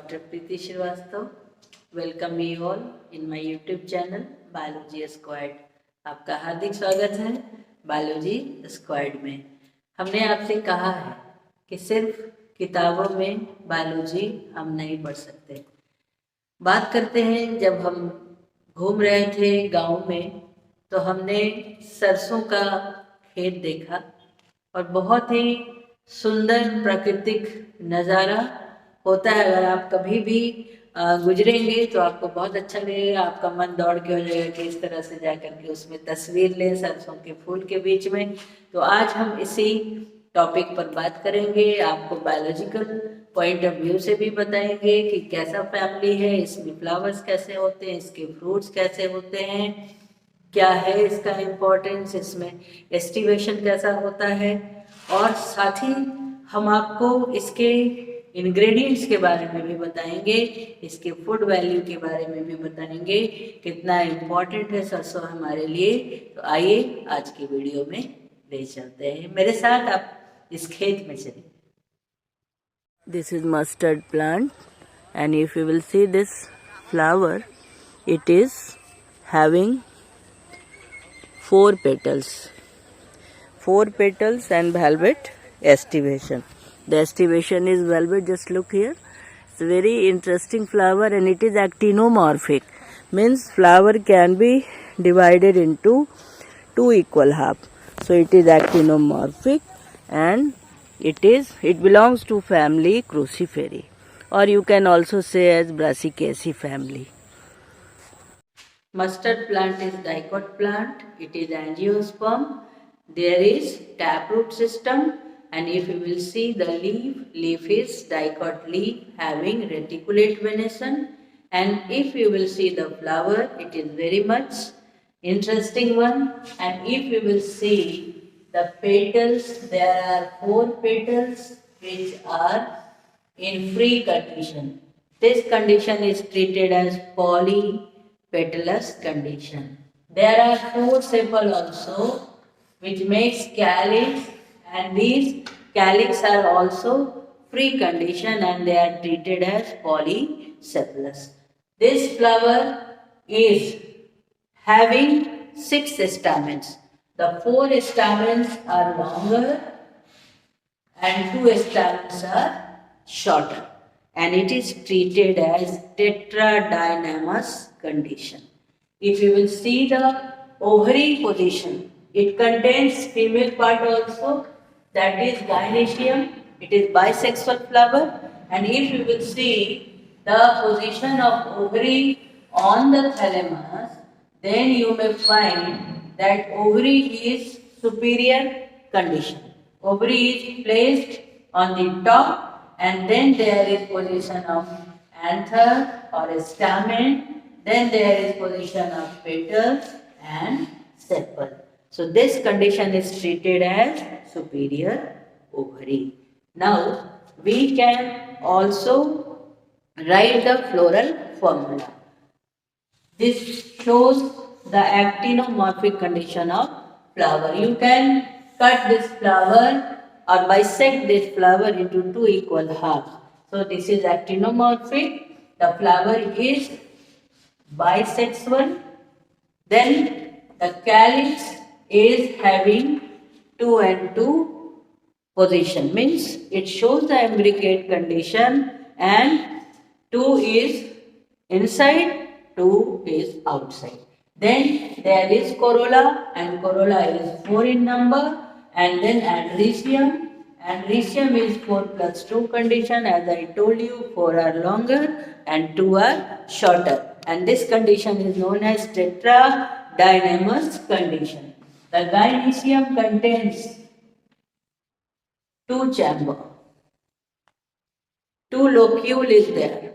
Dr. Preeti Srivastava. Welcome you all in my YouTube channel biology squad. आपका हार्दिक स्वागत है biology squad में। हमने आपसे कहा है कि सिर्फ किताबों में बायोलॉजी हम नहीं पढ़ सकते। बात करते हैं, जब हम घूम रहे थे गांव में तो हमने सरसों का खेत देखा और बहुत ही सुंदर प्राकृतिक नज़ारा होता है। अगर आप कभी भी गुजरेंगे तो आपको बहुत अच्छा लगेगा, आपका मन दौड़ के हो जाएगा कि इस तरह से जा करके उसमें तस्वीर लें सरसों के फूल के बीच में। तो आज हम इसी टॉपिक पर बात करेंगे। आपको बायोलॉजिकल पॉइंट ऑफ व्यू से भी बताएंगे कि कैसा फैमिली है, इसमें फ्लावर्स कैसे होते हैं, इसके फ्रूट्स कैसे होते हैं, क्या है इसका इम्पोर्टेंस, इसमें एस्टिवेशन कैसा होता है, और साथ ही हम आपको इसके इंग्रेडिएंट्स के बारे में भी बताएंगे, इसके फूड वैल्यू के बारे में भी बताएंगे, कितना इम्पोर्टेंट है सरसों हमारे लिए। तो आइए आज की वीडियो में ले चलते हैं, मेरे साथ आप इस खेत में चलिए। This is mustard plant, and if you will see this flower, it is having four petals and velvet estivation. The estivation is velvet, just look here. It's a very interesting flower and it is actinomorphic. Means flower can be divided into two equal half. So it is actinomorphic and it belongs to family Cruciferae, or you can also say as Brassicaceae family. Mustard plant is dicot plant. It is angiosperm. There is taproot system, and if you will see the leaf is dicot leaf having reticulate venation, and if you will see the flower, it is very much interesting one. And if you will see the petals, there are four petals which are in free condition. This condition is treated as polypetalous condition. There are four sepal also which makes calyx, and these calyx are also free condition and they are treated as polysepalous. This flower is having 6 stamens. The 4 stamens are longer and 2 stamens are shorter, and it is treated as tetradynamous condition. If you will see the ovary position, it contains female part also, that is gynoecium. It is bisexual flower, and if you will see the position of ovary on the thalamus, then you may find that ovary is superior condition. Ovary is placed on the top, and then there is position of anther or a stamen, then there is position of petals and sepal. So this condition is treated as superior ovary. Now we can also write the floral formula. This shows the actinomorphic condition of flower. You can cut this flower or bisect this flower into two equal halves. So this is actinomorphic. The flower is bisexual. Then the calyx is having 2 and 2 position, means it shows the imbricate condition, and 2 is inside, 2 is outside. Then there is corolla, and corolla is 4 in number, and then andrecium. Andrecium is 4 plus 2 condition. As I told you, 4 are longer and 2 are shorter, and this condition is known as tetradynamous condition. The gynoecium contains 2 chamber, 2 locule is there,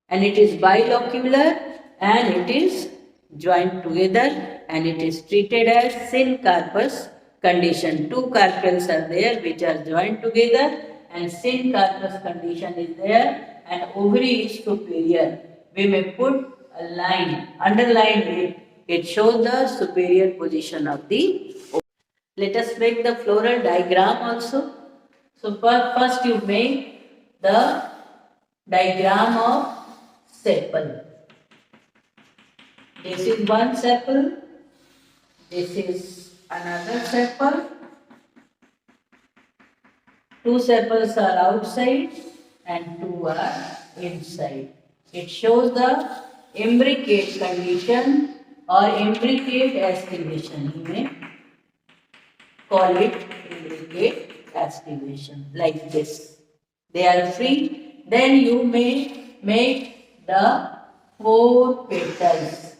and it is bilocular and it is joined together, and it is treated as syncarpous condition. 2 carpels are there which are joined together, and syncarpous condition is there, and ovary is superior. We may put a line, underline it. It shows the superior position of the ovary. Let us make the floral diagram also. So first you make the diagram of sepal. This is one sepal, this is another sepal. Two sepals are outside and two are inside. It shows the imbricate condition or imbricate aspiration. You may call it imbricate aspiration, like this. They are free. Then you may make the 4 petals.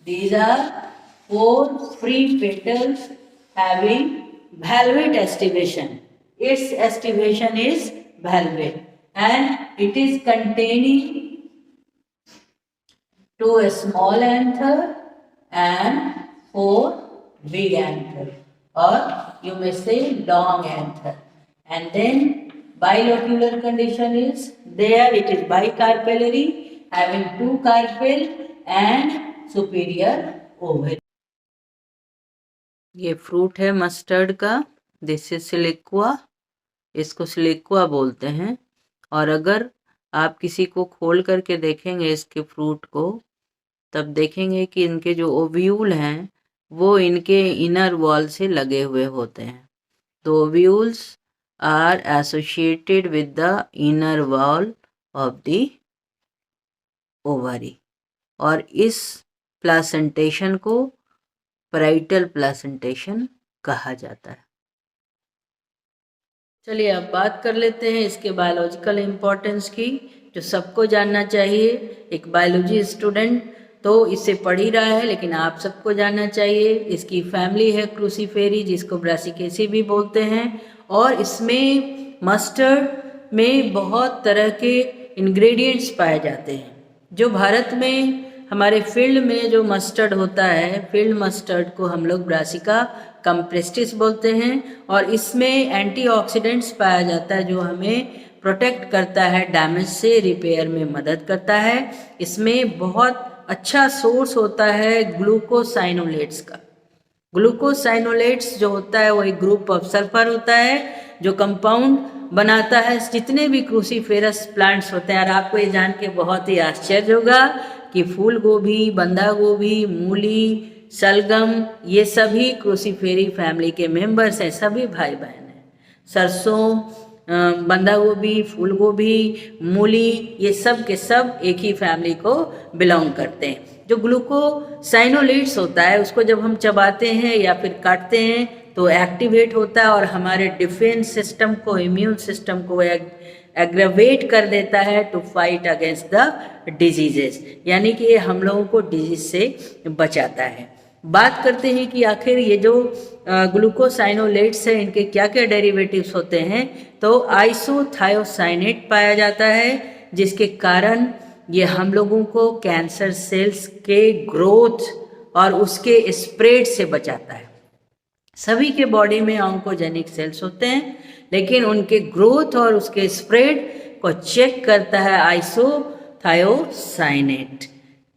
These are 4 free petals having valvate aestivation. Its aestivation is valvate and it is containing 2 small anther and 4 big anther, or you may say long anther. And then bilocular condition is there. It is bicarpellary, having 2 carpel and superior ovary. ये fruit है mustard का. This is siliqua. इसको siliqua बोलते हैं. और अगर आप किसी को खोल करके देखेंगे इसके फ्रूट को, तब देखेंगे कि इनके जो ओव्यूल हैं वो इनके इनर वॉल से लगे हुए होते हैं. तो ovules are associated with the inner wall of the ovary. और इस प्लासेंटेशन को पैराइटल प्लासेंटेशन कहा जाता है. चलिए अब बात कर लेते हैं इसके बायोलॉजिकल इम्पोर्टेंस की, जो सबको जानना चाहिए. एक बायोलॉजी स्टूडेंट तो इसे पढ़ ही रहा है, लेकिन आप सबको जानना चाहिए. इसकी फैमिली है क्रूसीफेरी, जिसको ब्रासिकेसी भी बोलते हैं. और इसमें मस्टर्ड में बहुत तरह के इंग्रेडिएंट्स पाए जाते हैं. जो भारत में हमारे फील्ड में जो मस्टर्ड होता है, फील्ड मस्टर्ड को हम लोग ब्रासिका कंप्रेस्टिस बोलते हैं. और इसमें एंटीऑक्सीडेंट्स पाया जाता है जो हमें प्रोटेक्ट करता है, डैमेज से रिपेयर में मदद करता है. इसमें बहुत अच्छा सोर्स होता है ग्लूकोसाइनोलेट्स का. ग्लूकोसाइनोलेट्स जो होता है वो एक ग्रुप ऑफ सल्फर होता है जो कंपाउंड बनाता है जितने भी क्रूसीफेरस प्लांट्स होते हैं. और आपको ये जान के बहुत ही आश्चर्य होगा कि फूल गोभी, बंधा गोभी, मूली, शलगम, ये सभी क्रूसीफेरी फैमिली के मेंबर्स हैं. सभी भाई बहन हैं. सरसों, बंधा गोभी, फूल गोभी, मूली, ये सब के सब एक ही फैमिली को बिलोंग करते हैं. जो ग्लूकोसाइनोलेट्स होता है उसको जब हम चबाते हैं या फिर काटते हैं तो एक्टिवेट होता है और हमारे डिफेंस सिस्टम को, इम्यून सिस्टम को एग्रेवेट कर देता है to fight against the diseases. यानी कि ये हम लोगों को डिजीज से बचाता है. बात करते हैं कि आखिर ये जो ग्लूकोसाइनोलेट्स है इनके क्या क्या डेरिवेटिव्स होते हैं. तो आइसोथायोसाइनेट पाया जाता है, जिसके कारण ये हम लोगों को कैंसर सेल्स के ग्रोथ और उसके स्प्रेड से बचाता है. सभी के बॉडी में ऑन्कोजेनिक सेल्स होते हैं, लेकिन उनके ग्रोथ और उसके स्प्रेड को चेक करता है आइसोथायोसाइनेट.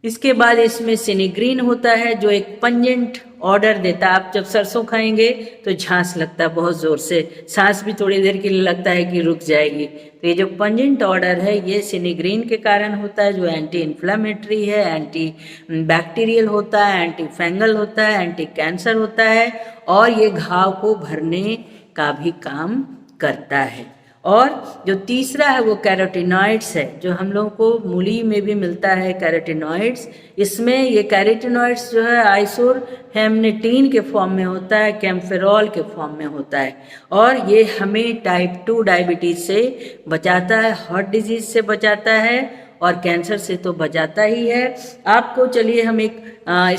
इसके बाद इसमें सिनिग्रीन होता है जो एक पंजेंट ऑर्डर देता है. आप जब सरसों खाएंगे तो झांस लगता है बहुत ज़ोर से, सांस भी थोड़ी देर के लिए लगता है कि रुक जाएगी. तो ये जो पंजेंट ऑर्डर है ये सिनिग्रीन के कारण होता है, जो एंटी इन्फ्लामेटरी है, एंटी बैक्टीरियल होता है, एंटी फंगल होता है, एंटी कैंसर होता है, और ये घाव को भरने का भी काम करता है. और जो तीसरा है वो कैरोटीनॉइड्स है, जो हम लोगों को मूली में भी मिलता है कैरोटीनॉइड्स. इसमें ये कैरोटीनॉइड्स जो है आइसोहेमनेटिन के फॉर्म में होता है, कैम्फेरॉल के फॉर्म में होता है. और ये हमें टाइप 2 डायबिटीज़ से बचाता है, हार्ट डिजीज़ से बचाता है और कैंसर से तो बचाता ही है. आपको चलिए हम एक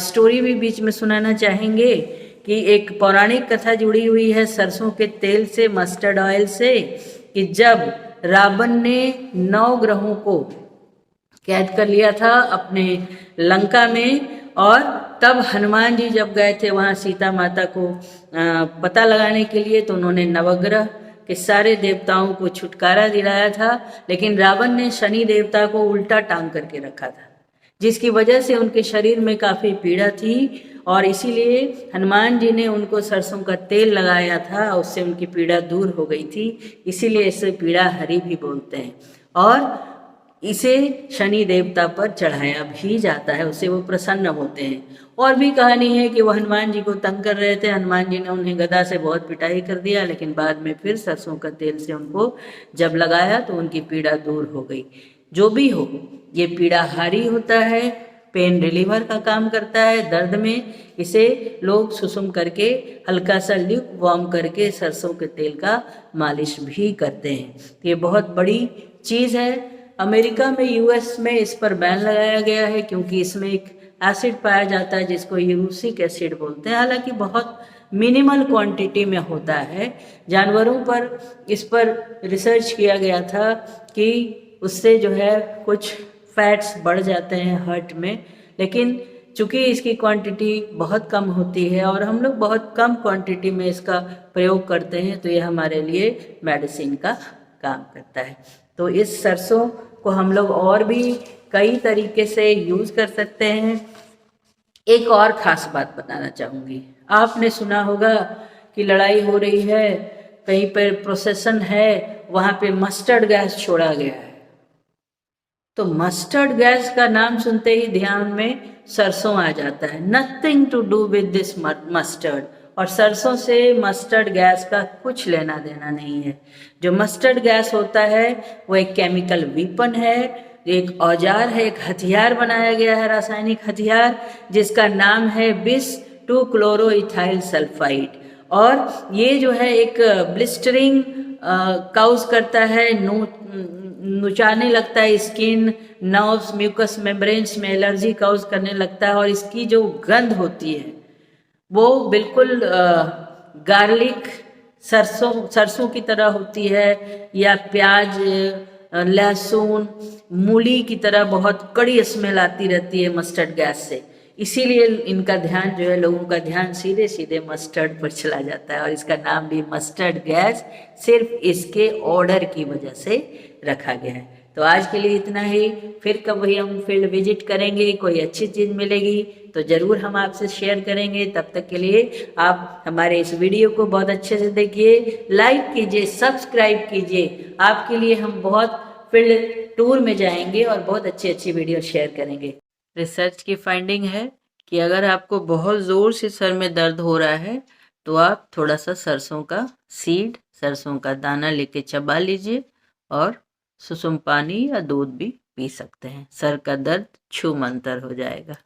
स्टोरी भी बीच में सुनाना चाहेंगे कि एक पौराणिक कथा जुड़ी हुई है सरसों के तेल से, मस्टर्ड ऑयल से, कि जब रावण ने 9 ग्रहों को कैद कर लिया था अपने लंका में, और तब हनुमान जी जब गए थे वहाँ सीता माता को पता लगाने के लिए, तो उन्होंने नवग्रह के सारे देवताओं को छुटकारा दिलाया था. लेकिन रावण ने शनि देवता को उल्टा टांग करके रखा था, जिसकी वजह से उनके शरीर में काफ़ी पीड़ा थी. और इसीलिए हनुमान जी ने उनको सरसों का तेल लगाया था, उससे उनकी पीड़ा दूर हो गई थी. इसीलिए इसे पीड़ा हरी भी बोलते हैं. और इसे शनि देवता पर चढ़ाया भी जाता है, उससे वो प्रसन्न होते हैं। और भी कहानी है कि वो हनुमान जी को तंग कर रहे थे, हनुमान जी ने उन्हें गदा से बहुत पिटाई कर दिया, लेकिन बाद में फिर सरसों का तेल से उनको जब लगाया तो उनकी पीड़ा दूर हो गई। जो भी हो, ये पीड़ाहारी होता है, पेन रिलीवर का काम करता है दर्द में। इसे लोग सुसुम करके हल्का सा ल्यूक वार्म करके सरसों के तेल का मालिश भी करते हैं। ये बहुत बड़ी चीज़ है। अमेरिका में, यूएस में इस पर बैन लगाया गया है क्योंकि इसमें एक एसिड पाया जाता है जिसको यूरिक एसिड बोलते हैं। हालांकि बहुत मिनिमल क्वांटिटी में होता है। जानवरों पर इस पर रिसर्च किया गया था कि उससे जो है कुछ फैट्स बढ़ जाते हैं हार्ट में, लेकिन चूंकि इसकी क्वांटिटी बहुत कम होती है और हम लोग बहुत कम क्वांटिटी में इसका प्रयोग करते हैं, तो ये हमारे लिए मेडिसिन का काम करता है। तो इस सरसों को हम लोग और भी कई तरीके से यूज़ कर सकते हैं। एक और ख़ास बात बताना चाहूँगी। आपने सुना होगा कि लड़ाई हो रही है, कहीं पर प्रोसेसन है, वहाँ पे मस्टर्ड गैस छोड़ा गया है। तो मस्टर्ड गैस का नाम सुनते ही ध्यान में सरसों आ जाता है। Nothing to do with this mustard. और सरसों से मस्टर्ड गैस का कुछ लेना देना नहीं है। जो मस्टर्ड गैस होता है वो एक केमिकल वीपन है, एक औजार है, एक हथियार बनाया गया है, रासायनिक हथियार, जिसका नाम है बिस 2 क्लोरोइथाइल सल्फाइड। और ये जो है एक ब्लिस्टरिंग काउज करता है, नुचाने लगता है स्किन, नर्व्स, म्यूकस मेम्ब्रेन्स में एलर्जी काउज करने लगता है। और इसकी जो गंध होती है वो बिल्कुल गार्लिक, सरसों की तरह होती है, या प्याज, लहसुन, मूली की तरह बहुत कड़ी स्मेल आती रहती है मस्टर्ड गैस से। इसीलिए इनका ध्यान जो है, लोगों का ध्यान सीधे सीधे मस्टर्ड पर चला जाता है। और इसका नाम भी मस्टर्ड गैस सिर्फ इसके ऑर्डर की वजह से रखा गया है। तो आज के लिए इतना ही। फिर कभी हम फील्ड विजिट करेंगे, कोई अच्छी चीज़ मिलेगी तो ज़रूर हम आपसे शेयर करेंगे। तब तक के लिए आप हमारे इस वीडियो को बहुत अच्छे से देखिए, लाइक कीजिए, सब्सक्राइब कीजिए। आपके लिए हम बहुत फील्ड टूर में जाएंगे और बहुत अच्छी अच्छी वीडियो शेयर करेंगे। रिसर्च की फाइंडिंग है कि अगर आपको बहुत ज़ोर से सर में दर्द हो रहा है तो आप थोड़ा सा सरसों का सीड, सरसों का दाना लेके चबा लीजिए और सुसुम पानी या दूध भी पी सकते हैं। सर का दर्द छूमंतर हो जाएगा।